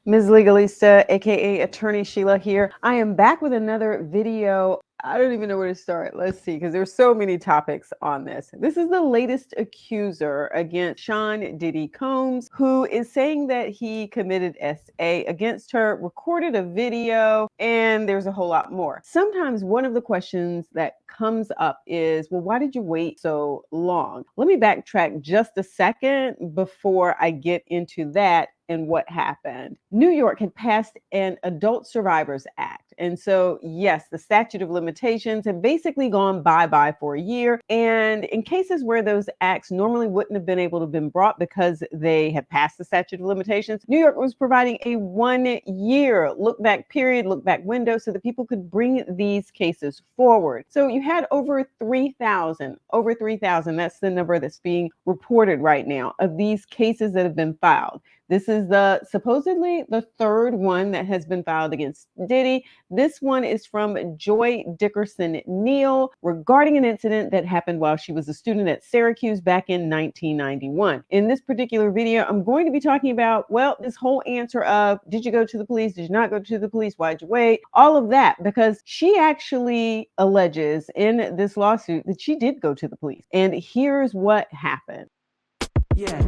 Ms. Legalista, aka Attorney Sheila here. I am back with another video. I don't even know where to start. Let's see, because there's so many topics on this. This is the latest accuser against Sean Diddy Combs, who is saying that he committed SA against her, recorded a video, and there's a whole lot more. Sometimes one of the questions that comes up is, well, why did you wait so long? Let me backtrack just a second before I get into that and what happened. New York had passed an Adult Survivors Act. And so, yes, the statute of limitations had basically gone bye-bye for a year. And in cases where those acts normally wouldn't have been able to have been brought because they had passed the statute of limitations, New York was providing a 1-year look-back period, look-back window, so that people could bring these cases forward. So you had over 3,000, that's the number that's being reported right now, of these cases that have been filed. This is supposedly the third one that has been filed against Diddy. This one is from Joy Dickerson-neal regarding an incident that happened while she was a student at Syracuse back in 1991. In this particular video, I'm going to be talking about, well, this whole answer of, did you go to the police? Did you not go to the police? Why'd you wait? All of that, because she actually alleges in this lawsuit that she did go to the police. And here's what happened. Yeah.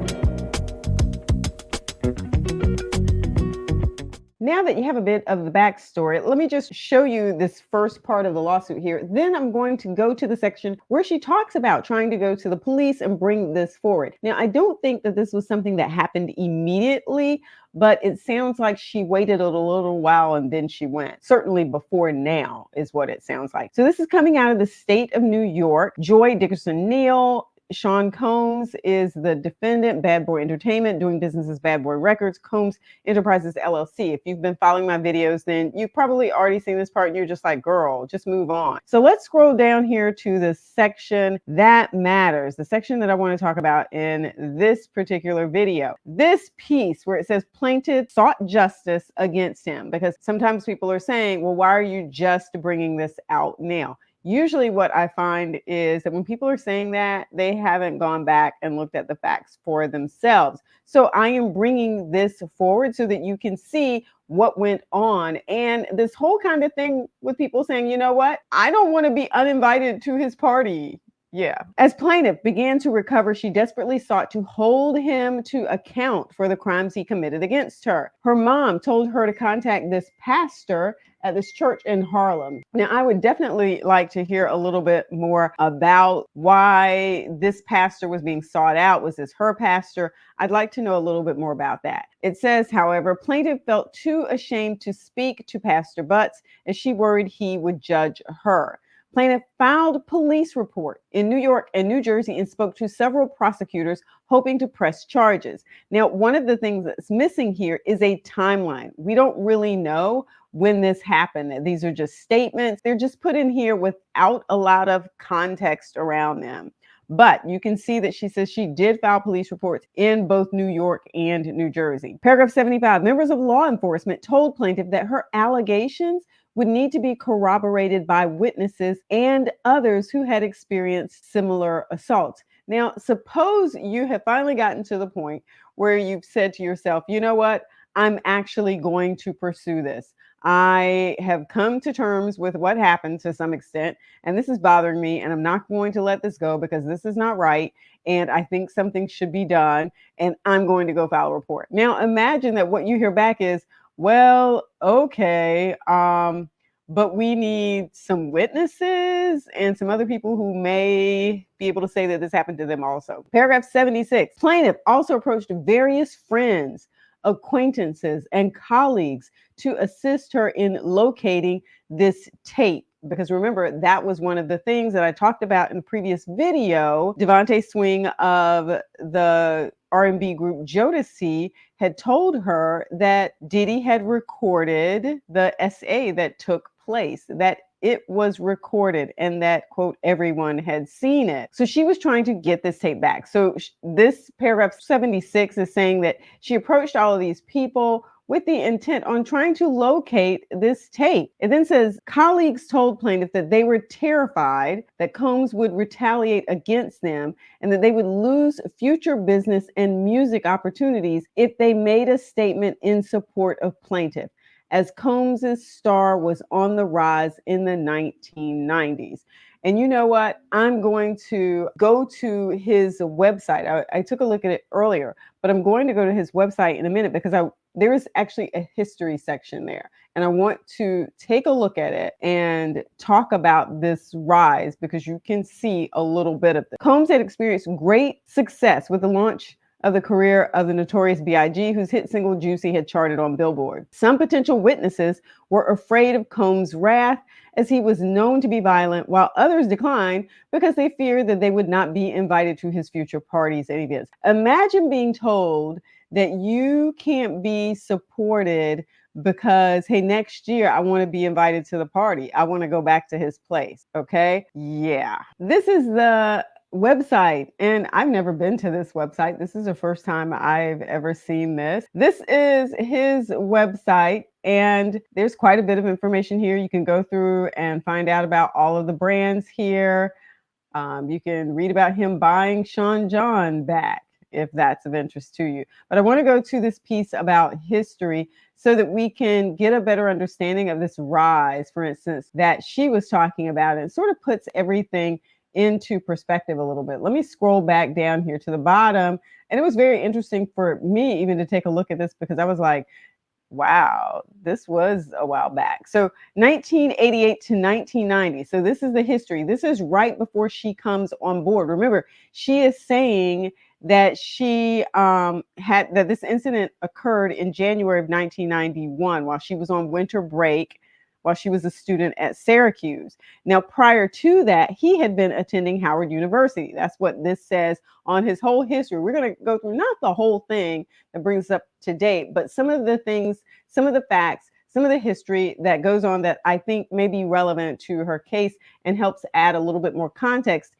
Now that you have a bit of the backstory, let me just show you this first part of the lawsuit here. Then I'm going to go to the section where she talks about trying to go to the police and bring this forward. Now, I don't think that this was something that happened immediately, but it sounds like she waited a little while and then she went. Certainly before now is what it sounds like. So this is coming out of the state of New York. Joy Dickerson-neal. Sean Combs is the defendant, Bad Boy Entertainment, doing business as Bad Boy Records, Combs Enterprises LLC. If you've been following my videos, then you've probably already seen this part and you're just like, girl, just move on. So let's scroll down here to the section that matters, the section that I want to talk about in this particular video. This piece where it says plaintiff sought justice against him, because sometimes people are saying, well, why are you just bringing this out now? Usually what I find is that when people are saying that, they haven't gone back and looked at the facts for themselves. So I am bringing this forward so that you can see what went on. And this whole kind of thing with people saying, you know what, I don't want to be uninvited to his party. Yeah. As plaintiff began to recover, she desperately sought to hold him to account for the crimes he committed against her. Her mom told her to contact this pastor at this church in Harlem. Now, I would definitely like to hear a little bit more about why this pastor was being sought out. Was this her pastor? I'd like to know a little bit more about that. It says, however, plaintiff felt too ashamed to speak to Pastor Butts as she worried he would judge her. Plaintiff filed a police report in New York and New Jersey and spoke to several prosecutors hoping to press charges. Now, one of the things that's missing here is a timeline. We don't really know when this happened. These are just statements. They're just put in here without a lot of context around them. But you can see that she says she did file police reports in both New York and New Jersey. Paragraph 75, members of law enforcement told plaintiff that her allegations would need to be corroborated by witnesses and others who had experienced similar assaults. Now, suppose you have finally gotten to the point where you've said to yourself, you know what, I'm actually going to pursue this. I have come to terms with what happened to some extent, and this is bothering me, and I'm not going to let this go because this is not right, and I think something should be done, and I'm going to go file a report. Now, imagine that what you hear back is, well, okay, but we need some witnesses and some other people who may be able to say that this happened to them also. Paragraph 76, plaintiff also approached various friends, acquaintances, and colleagues to assist her in locating this tape. Because remember, that was one of the things that I talked about in the previous video. Devontae Swing of the R&B group Jodeci had told her that Diddy had recorded the SA that took place, that it was recorded, and that, quote, everyone had seen it. So she was trying to get this tape back. So this paragraph 76 is saying that she approached all of these people with the intent on trying to locate this tape. It then says colleagues told plaintiff that they were terrified that Combs would retaliate against them and that they would lose future business and music opportunities if they made a statement in support of plaintiff, as Combs's star was on the rise in the 1990s. And you know what? I'm going to go to his website. I took a look at it earlier, but I'm going to go to his website in a minute because there is actually a history section there. And I want to take a look at it and talk about this rise because you can see a little bit of this. Combs had experienced great success with the launch of the career of the notorious B.I.G., whose hit single Juicy had charted on Billboard. Some potential witnesses were afraid of Combs' wrath, as he was known to be violent, while others declined because they feared that they would not be invited to his future parties and events. Imagine being told that you can't be supported because, hey, next year I want to be invited to the party. I want to go back to his place. Okay. Yeah. This is the website, and I've never been to this website. This is the first time I've ever seen this. This is his website, and there's quite a bit of information here. You can go through and find out about all of the brands here. You can read about him buying Sean John back if that's of interest to you. But I want to go to this piece about history so that we can get a better understanding of this rise, for instance, that she was talking about. And it sort of puts everything into perspective a little bit. Let me scroll back down here to the bottom. And it was very interesting for me even to take a look at this because I was like, wow, this was a while back. So 1988 to 1990. So this is the history. This is right before she comes on board. Remember, she is saying that she had that this incident occurred in January of 1991 while she was on winter break, while she was a student at Syracuse. Now, prior to that, he had been attending Howard University. That's what this says on his whole history. We're going to go through not the whole thing that brings us up to date, but some of the things, some of the facts, some of the history that goes on that I think may be relevant to her case and helps add a little bit more context,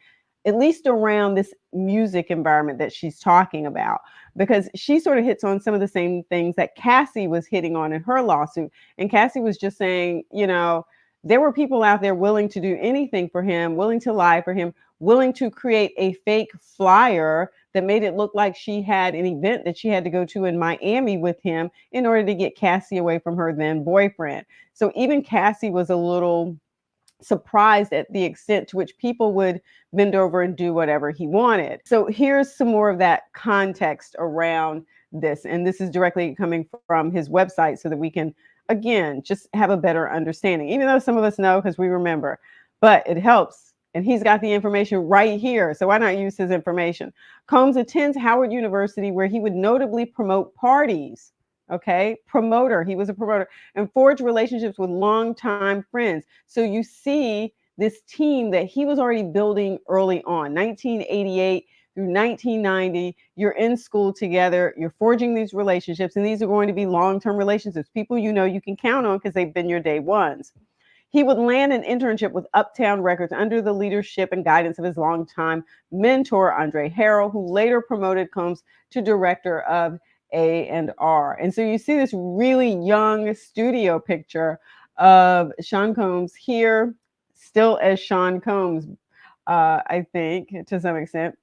at least around this music environment that she's talking about, because she sort of hits on some of the same things that Cassie was hitting on in her lawsuit. And Cassie was just saying, you know, there were people out there willing to do anything for him, willing to lie for him, willing to create a fake flyer that made it look like she had an event that she had to go to in Miami with him in order to get Cassie away from her then boyfriend. So even Cassie was a little surprised at the extent to which people would bend over and do whatever he wanted. So here's some more of that context around this. And this is directly coming from his website so that we can, again, just have a better understanding, even though some of us know because we remember, but it helps. And he's got the information right here. So why not use his information? Combs attends Howard University, where he would notably promote parties. Okay, promoter. He was a promoter and forged relationships with longtime friends. So you see this team that he was already building early on, 1988 through 1990. You're in school together, you're forging these relationships, and these are going to be long-term relationships, people you know you can count on because they've been your day ones. He would land an internship with Uptown Records under the leadership and guidance of his longtime mentor, Andre Harrell, who later promoted Combs to director of A&R. And so you see this really young studio picture of Sean Combs here, still as Sean Combs, I think, to some extent.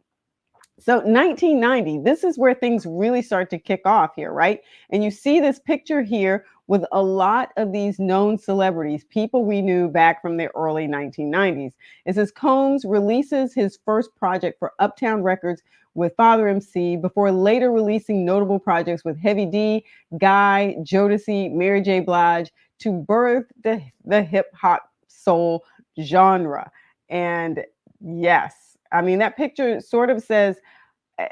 So 1990, this is where things really start to kick off here, right? And you see this picture here with a lot of these known celebrities, people we knew back from the early 1990s. It says Combs releases his first project for Uptown Records with Father MC before later releasing notable projects with Heavy D, Guy, Jodeci, Mary J. Blige to birth the hip hop soul genre. And yes, I mean, that picture sort of says,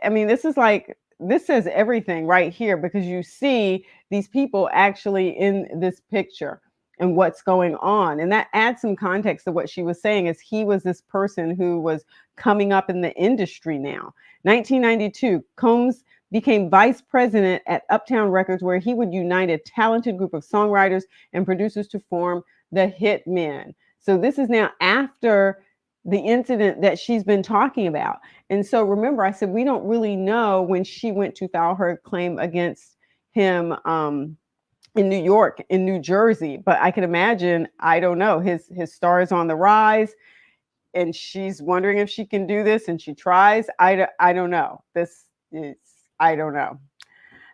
I mean, this says everything right here because you see these people actually in this picture and what's going on. And that adds some context to what she was saying as he was this person who was coming up in the industry now. 1992, Combs became vice president at Uptown Records, where he would unite a talented group of songwriters and producers to form the Hit Men. So this is now after the incident that she's been talking about. And so remember, I said, we don't really know when she went to file her claim against him in New York, in New Jersey. But I can imagine, I don't know, his star is on the rise, and she's wondering if she can do this, and she tries. I don't know. This is, I don't know.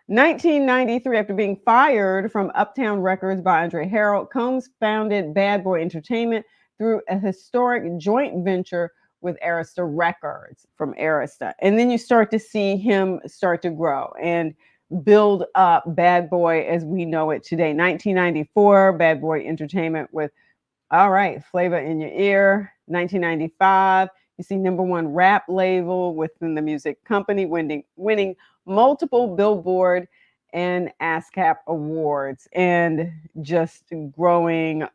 1993, after being fired from Uptown Records by Andre Harrell, Combs founded Bad Boy Entertainment through a historic joint venture with Arista Records from Arista. And then you start to see him start to grow and build up Bad Boy as we know it today. 1994, Bad Boy Entertainment with All Right, Flavor in Your Ear. 1995, you see #1 rap label within the music company, winning multiple Billboard and ASCAP awards, and just growing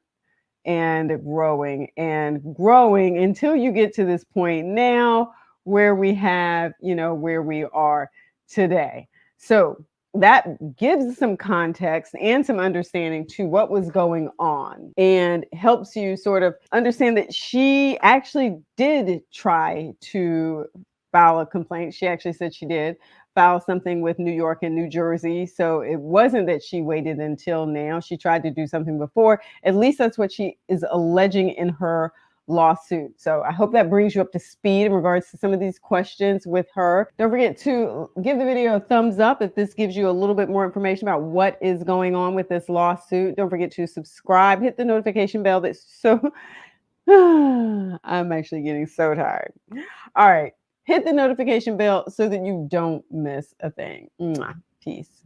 and growing and growing until you get to this point now where we have, where we are today. So that gives some context and some understanding to what was going on, and helps you sort of understand that she actually did try to file a complaint. She actually said she did file something with New York and New Jersey. So it wasn't that she waited until now. She tried to do something before. At least that's what she is alleging in her lawsuit. So I hope that brings you up to speed in regards to some of these questions with her. Don't forget to give the video a thumbs up if this gives you a little bit more information about what is going on with this lawsuit. Don't forget to subscribe, hit the notification bell. That's so I'm actually getting so tired. All right. Hit the notification bell so that you don't miss a thing. Mwah. Peace.